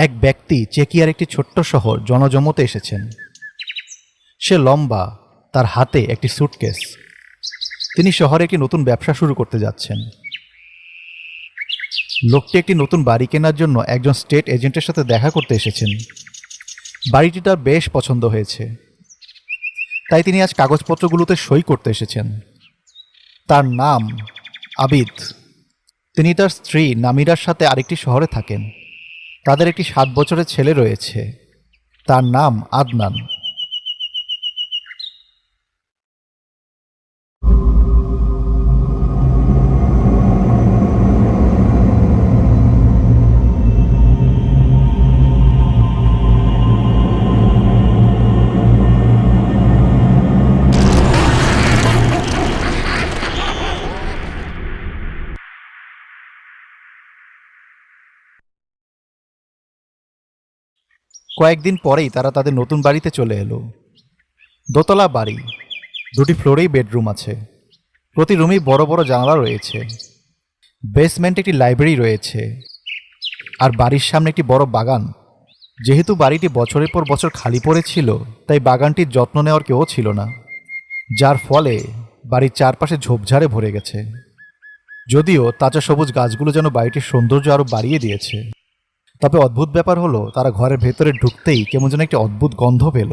এক ব্যক্তি চেকিয়ার একটি ছোট্ট শহর জনজমতে এসেছেন। সে লম্বা, তার হাতে একটি স্যুটকেস। তিনি শহরে একটি নতুন ব্যবসা শুরু করতে যাচ্ছেন। লোকটি একটি নতুন বাড়ি কেনার জন্য একজন স্টেট এজেন্টের সাথে দেখা করতে এসেছেন। বাড়িটি তার বেশ পছন্দ হয়েছে, তাই তিনি আজ কাগজপত্রগুলোতে সই করতে এসেছেন। তার নাম আবিদ। তিনি তার স্ত্রী নামিরার সাথে আরেকটি শহরে থাকেন। তাদের একটি 7 বছরের ছেলে রয়েছে, তার নাম আদনান। কয়েকদিন পরেই তারা তাদের নতুন বাড়িতে চলে এলো। দোতলা বাড়ি, 2টি ফ্লোরেই বেডরুম আছে। প্রতি রুমেই বড় বড় জানালা রয়েছে। বেসমেন্টে একটি লাইব্রেরি রয়েছে, আর বাড়ির সামনে একটি বড় বাগান। যেহেতু বাড়িটি বছরের পর বছর খালি পড়েছিল, তাই বাগানটির যত্ন নেওয়ার কেউ ছিল না, যার ফলে বাড়ির চারপাশে ঝোপঝাড়ে ভরে গেছে। যদিও তাজা সবুজ গাছগুলো যেন বাড়িটির সৌন্দর্য আরও বাড়িয়ে দিয়েছে। তবে অদ্ভুত ব্যাপার হলো, তারা ঘরের ভেতরে ঢুকতেই কেমন যেন একটি অদ্ভুত গন্ধ পেল।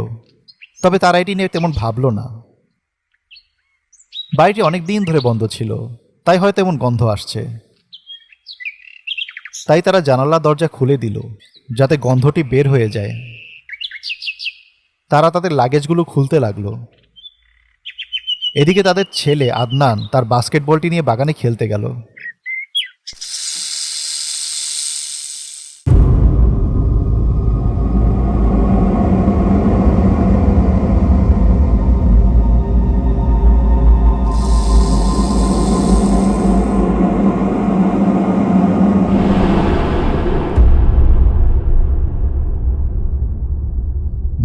তবে তারা এটি নিয়ে তেমন ভাবল না। বাড়িটি অনেক দিন ধরে বন্ধ ছিল, তাই হয়তো এমন গন্ধ আসছে। তাই তারা জানালা দরজা খুলে দিল, যাতে গন্ধটি বের হয়ে যায়। তারা তাদের লাগেজগুলো খুলতে লাগলো। এদিকে তাদের ছেলে আদনান তার বাস্কেটবলটি নিয়ে বাগানে খেলতে গেল।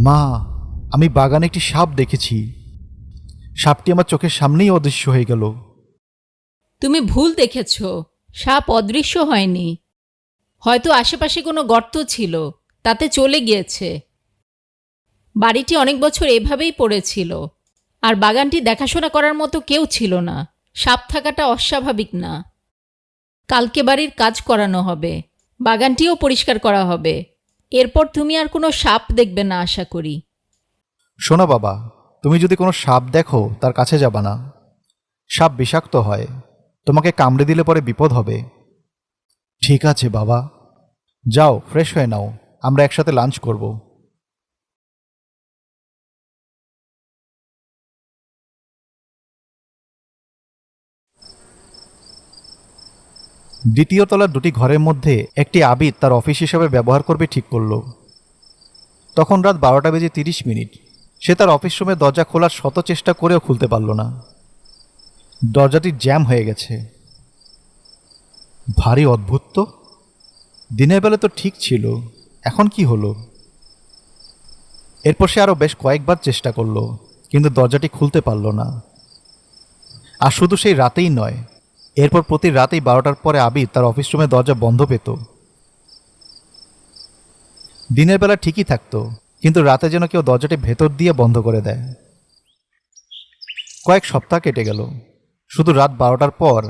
মা, আমি বাগানে একটি সাপ দেখেছি। সাপটি আমার চোখের সামনেই অদৃশ্য হয়ে গেল। তুমি ভুল দেখেছ, সাপ অদৃশ্য হয়নি। হয়তো আশেপাশে কোনো গর্ত ছিল, তাতে চলে গিয়েছে। বাড়িটি অনেক বছর এভাবেই পড়েছিল, আর বাগানটি দেখাশোনা করার মতো কেউ ছিল না। সাপ থাকাটা অস্বাভাবিক না। কালকে বাড়ির কাজ করানো হবে, বাগানটিও পরিষ্কার করা হবে। এরপর তুমি আর কোনো সাপ দেখবে না আশা করি। শোনো বাবা, তুমি যদি কোনো সাপ দেখো তার কাছে যাবা না। সাপ বিষাক্ত হয়, তোমাকে কামড়ে দিলে পরে বিপদ হবে। ঠিক আছে বাবা, যাও ফ্রেশ হয়ে নাও, আমরা একসাথে লাঞ্চ করব। দ্বিতীয় তলার 2টি ঘরের মধ্যে একটি আবিদ তার অফিস হিসাবে ব্যবহার করবে ঠিক করল। তখন রাত 12:30। সে তার অফিস রুমের দরজা খোলার শত চেষ্টা করেও খুলতে পারল না। দরজাটি জ্যাম হয়ে গেছে। ভারী অদ্ভুত তো। দিনের বেলা তো ঠিক ছিল, এখন কি হলো? এরপর সে আরও বেশ কয়েকবার চেষ্টা করল, কিন্তু দরজাটি খুলতে পারল না। আর শুধু সেই রাতেই নয়, এরপর প্রতি রাতেই 12টার পরে আবিদ তার অফিস রুমের দরজা বন্ধ পেত। দিনের বেলা ঠিকই থাকতো, কিন্তু রাতে যেন কেউ দরজাটি ভেতর দিয়ে বন্ধ করে দেয়। কয়েক সপ্তাহ কেটে গেল। শুধু রাত 12টার পর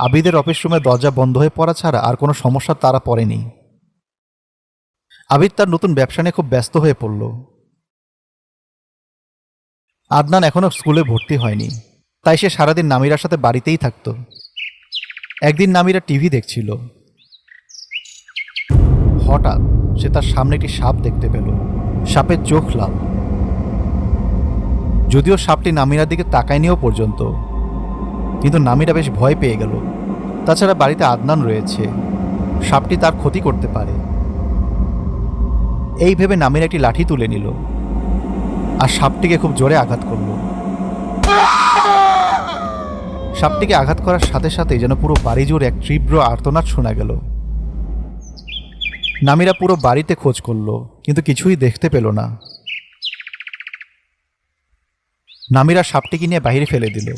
আবিদের অফিস রুমের দরজা বন্ধ হয়ে পড়া ছাড়া আর কোনো সমস্যা তারা পড়েনি। আবিদ তার নতুন ব্যবসা নিয়ে খুব ব্যস্ত হয়ে পড়ল। আদনান এখনো স্কুলে ভর্তি হয়নি, তাই সে সারাদিন নামিরার সাথে বাড়িতেই থাকত। একদিন নামিরা টিভি দেখছিল। হঠাৎ সে তার সামনে একটি সাপ দেখতে পেল। সাপের চোখ লাল। যদিও সাপটি নামিরার দিকে তাকায়নিও পর্যন্ত, কিন্তু নামিরা বেশ ভয় পেয়ে গেল। তাছাড়া বাড়িতে আদনান রয়েছে, সাপটি তার ক্ষতি করতে পারে। এই ভেবে নামিরা একটি লাঠি তুলে নিল আর সাপটিকে খুব জোরে আঘাত করল। সাপটিকে আঘাত করার সাথে সাথেই যেন পুরো বাড়ি জুড়ে এক তীব্র আর্তনাদ শোনা গেল। নামিরা পুরো বাড়িতে খোঁজ করল, কিন্তু কিছুই দেখতে পেল না। নামিরা সাপটিকে নিয়ে বাইরে ফেলে দিল।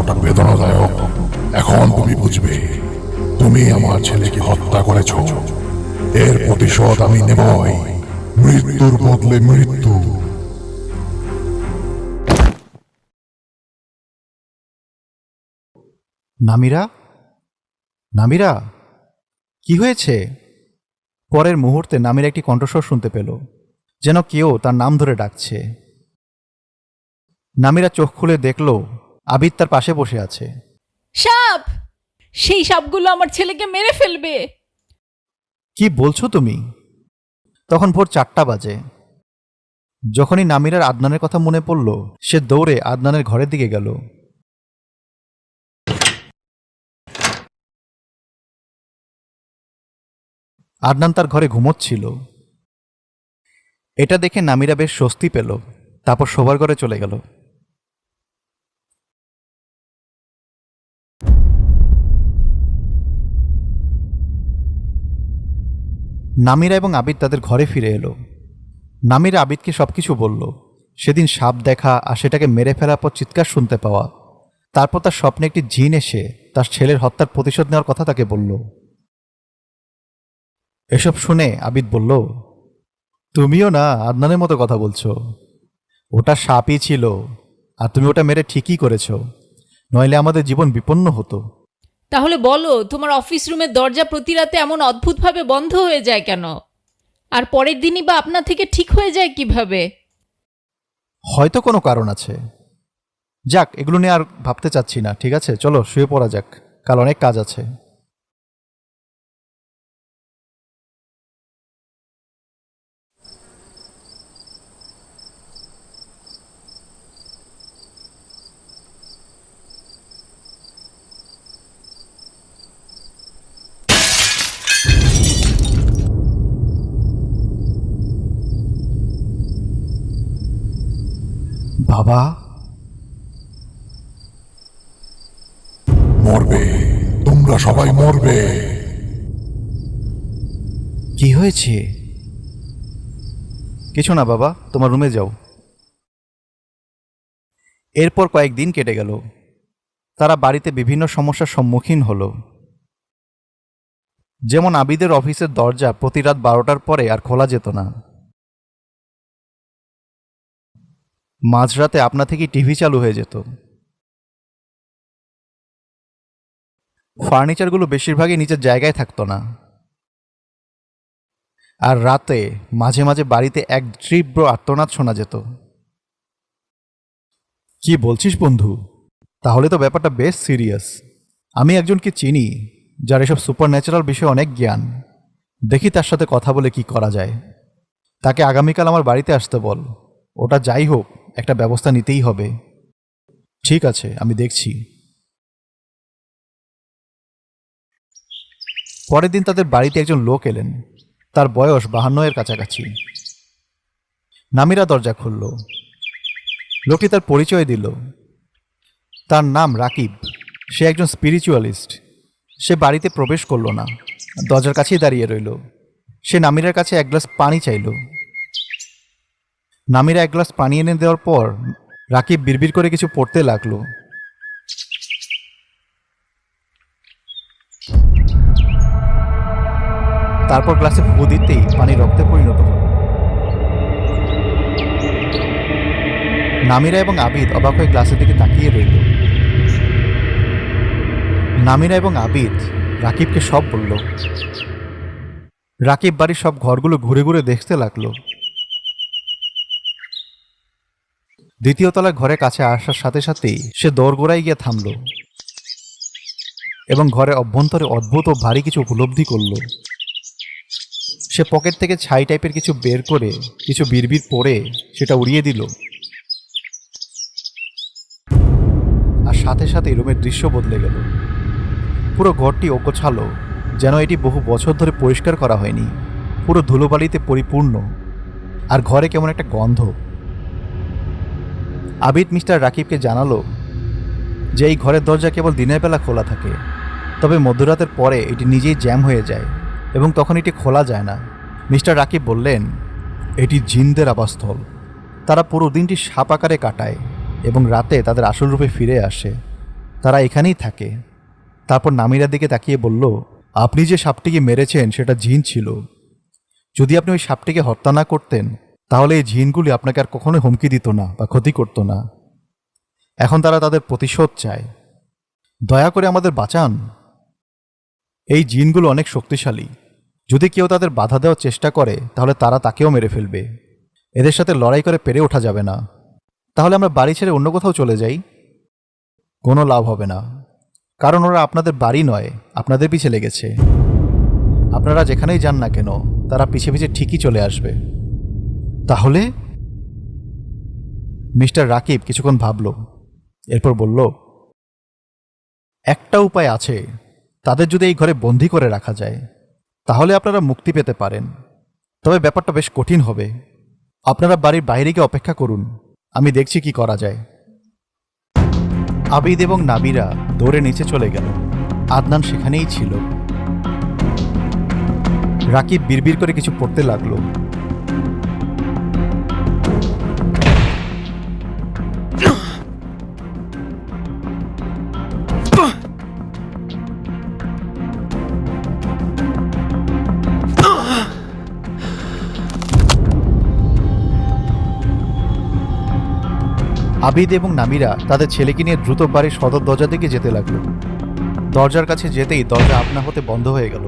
কতটা বেদনাদায়ক এখন তুমি বুঝবে। তুমি আমার ছেলেকে হত্যা করেছ, এর প্রতিশোধ আমি নেবই, মৃত্যুর বদলে মৃত্যু। নামিরা, নামিরা, কি হয়েছে? পরের মুহূর্তে নামিরা একটি কণ্ঠস্বর শুনতে পেল, যেন কেউ তার নাম ধরে ডাকছে। নামিরা চোখ খুলে দেখল আবিদ তার পাশে বসে আছে। সাপ! সেই সাপগুলো আমার ছেলেকে মেরে ফেলবে। কি বলছো তুমি? তখন ভোর 4টা বাজে। যখনই নামিরার আদনানের কথা মনে পড়ল, সে দৌড়ে আদনানের ঘরের দিকে গেল। আদনান তার ঘরে ঘুমোচ্ছিল। এটা দেখে নামিরা বেশ স্বস্তি পেল, তারপর শোবার ঘরে চলে গেল। নামিরা এবং আবিদ তাদের ঘরে ফিরে এলো। নামিরা আবিদকে সবকিছু বলল, সেদিন সাপ দেখা আর সেটাকে মেরে ফেলার পর চিৎকার শুনতে পাওয়া, তারপর তার স্বপ্নে একটি জিন এসে তার ছেলের হত্যার প্রতিশোধ নেওয়ার কথা তাকে বলল। এসব শুনে আবিদ বলল, তুমিও না আদনানের মতো কথা বলছো। ওটা সাপই ছিল, আর তুমি ওটা মেরে ঠিকই করেছ, নইলে আমাদের জীবন বিপন্ন হতো। তাহলে বলো, তোমার অফিস রুমের দরজা প্রতি রাতে এমন অদ্ভুতভাবে বন্ধ হয়ে যায় কেন? আর পরের দিনই বা আপনা থেকে ঠিক হয়ে যায় কিভাবে? হয়তো কোনো কারণ আছে। যাক, এগুলো নিয়ে আর ভাবতে চাচ্ছি না, ঠিক আছে? চলো শুয়ে পড়া যাক, কাল অনেক কাজ আছে। বাবা, মরবে, তোমরা সবাই মরবে। কি হয়েছে? কিছু না বাবা, তোমার রুমে যাও। এরপর কয়েকদিন কেটে গেল। তারা বাড়িতে বিভিন্ন সমস্যার সম্মুখীন হলো। যেমন আবিদের অফিসের দরজা প্রতি রাত 12টার পরে আর খোলা যেত না। মাঝরাতে আপনা থেকেই টিভি চালু হয়ে যেত। ফার্নিচারগুলো বেশিরভাগই নিচের জায়গায় থাকতো না। আর রাতে মাঝে মাঝে বাড়িতে এক তীব্র আর্তনাদ শোনা যেত। কি বলছিস বন্ধু? তাহলে তো ব্যাপারটা বেশ সিরিয়াস। আমি একজনকে চিনি যার এসব সুপার ন্যাচারাল বিষয়ে অনেক জ্ঞান। দেখি তার সাথে কথা বলে কি করা যায়। তাকে আগামীকাল আমার বাড়িতে আসতে বল। ওটা যাই হোক, একটা ব্যবস্থা নিতেই হবে। ঠিক আছে, আমি দেখছি। পরের দিন তাদের বাড়িতে একজন লোক এলেন। তার বয়স 52 এর কাছাকাছি। নামিরা দরজা খুলল। লোকটি তার পরিচয় দিল। তার নাম রাকিব। সে একজন স্পিরিচুয়ালিস্ট। সে বাড়িতে প্রবেশ করল না, দরজার কাছেই দাঁড়িয়ে রইল। সে নামিরার কাছে এক গ্লাস পানি চাইল। নামিরা এক গ্লাস পানি এনে দেওয়ার পর রাকিব বিড়বিড় করে কিছু পড়তে লাগলো। তারপর গ্লাসে ফু দিতেই পানি রক্তে পরিণত হল। নামিরা এবং আবিদ অবাক হয়ে গ্লাসের দিকে তাকিয়ে রইল। নামিরা এবং আবিদ রাকিবকে সব বলল। রাকিব বাড়ির সব ঘরগুলো ঘুরে ঘুরে দেখতে লাগলো। দ্বিতীয় তলার ঘরের কাছে আসার সাথে সাথেই সে দোরগোড়ায় গিয়ে থামল এবং ঘরে অভ্যন্তরে অদ্ভুত ও ভারী কিছু উপলব্ধি করল। সে পকেট থেকে ছাই টাইপের কিছু বের করে কিছু বিড়বিড় পড়ে সেটা উড়িয়ে দিল। আর সাথে সাথে রুমের দৃশ্য বদলে গেল। পুরো ঘরটি অগোছালো, যেন এটি বহু বছর ধরে পরিষ্কার করা হয়নি। পুরো ধুলোবালিতে পরিপূর্ণ, আর ঘরে কেমন একটা গন্ধ। আবিদ মিস্টার রাকিবকে জানালো যে এই ঘরের দরজা কেবল দিনের বেলা খোলা থাকে, তবে মধ্যরাতের পরে এটি নিজেই জ্যাম হয়ে যায় এবং তখন এটি খোলা যায় না। মিস্টার রাকিব বললেন, এটি জিনদের আবাসস্থল। তারা পুরো দিনটি সাপ আকারে কাটায় এবং রাতে তাদের আসল রূপে ফিরে আসে। তারা এখানেই থাকে। তারপর নামিরার দিকে তাকিয়ে বলল, আপনি যে সাপটিকে মেরেছেন সেটা জিন ছিল। যদি আপনি ওই সাপটিকে হত্যা না করতেন তাহলে এই জিনগুলি আপনাকে আর কখনোই হুমকি দিত না বা ক্ষতি করত না। এখন তারা তাদের প্রতিশোধ চায়। দয়া করে আমাদের বাঁচান। এই জিনগুলো অনেক শক্তিশালী। যদি কেউ তাদের বাধা দেওয়ার চেষ্টা করে তাহলে তারা তাকেও মেরে ফেলবে। এদের সাথে লড়াই করে পেরে ওঠা যাবে না। তাহলে আমরা বাড়ি ছেড়ে অন্য কোথাও চলে যাই। কোনো লাভ হবে না, কারণ ওরা আপনাদের বাড়ি নয়, আপনাদের পিছে লেগেছে। আপনারা যেখানেই যান না কেন তারা পিছে পিছে ঠিকই চলে আসবে। তাহলে? মিস্টার রাকিব কিছুক্ষণ ভাবল, এরপর বলল, একটা উপায় আছে। তাদের যদি এই ঘরে বন্দি করে রাখা যায় তাহলে আপনারা মুক্তি পেতে পারেন। তবে ব্যাপারটা বেশ কঠিন হবে। আপনারা বাড়ির বাইরে গিয়ে অপেক্ষা করুন, আমি দেখছি কি করা যায়। আবিদ এবং নাবিরা দৌড়ে নিচে চলে গেল। আদনান সেখানেই ছিল। রাকিব বিড়বিড় করে কিছু পড়তে লাগলো। আবিদ এবং নামিরা তাদের ছেলেকে নিয়ে দ্রুত বাড়ির সদর দরজার দিকে যেতে লাগলো। দরজার কাছে যেতেই দরজা আপনা হতে বন্ধ হয়ে গেল।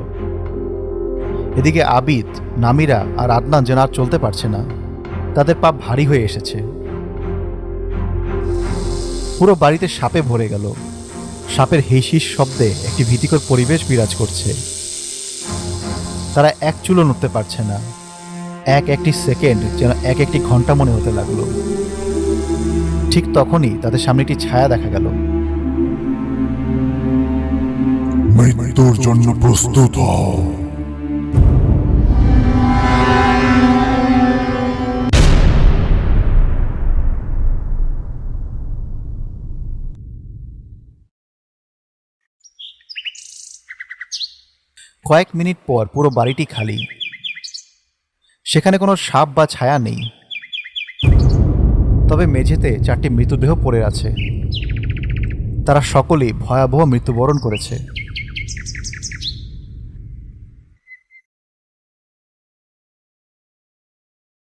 এদিকে আবিদ, নামিরা আর আদনান যেন আর চলতে পারছে না। তাদের পা ভারী হয়ে এসেছে। পুরো বাড়িতে সাপে ভরে গেল। সাপের হিসহিস শব্দে একটি ভীতিকর পরিবেশ বিরাজ করছে। তারা এক চুলও নড়তে পারছে না। একটি সেকেন্ড যেন একটি ঘন্টা মনে হতে লাগলো। ঠিক তখনই তাদের সামনে একটি ছায়া দেখা গেল। মৃত্যুর জন্য প্রস্তুত হও। কয়েক মিনিট পর পুরো বাড়িটি খালি। সেখানে কোনো সাপ বা ছায়া নেই। তবে মেঝেতে 4টি মৃতদেহ পড়ে আছে। তারা সকলেই ভয়াবহ মৃত্যুবরণ করেছে।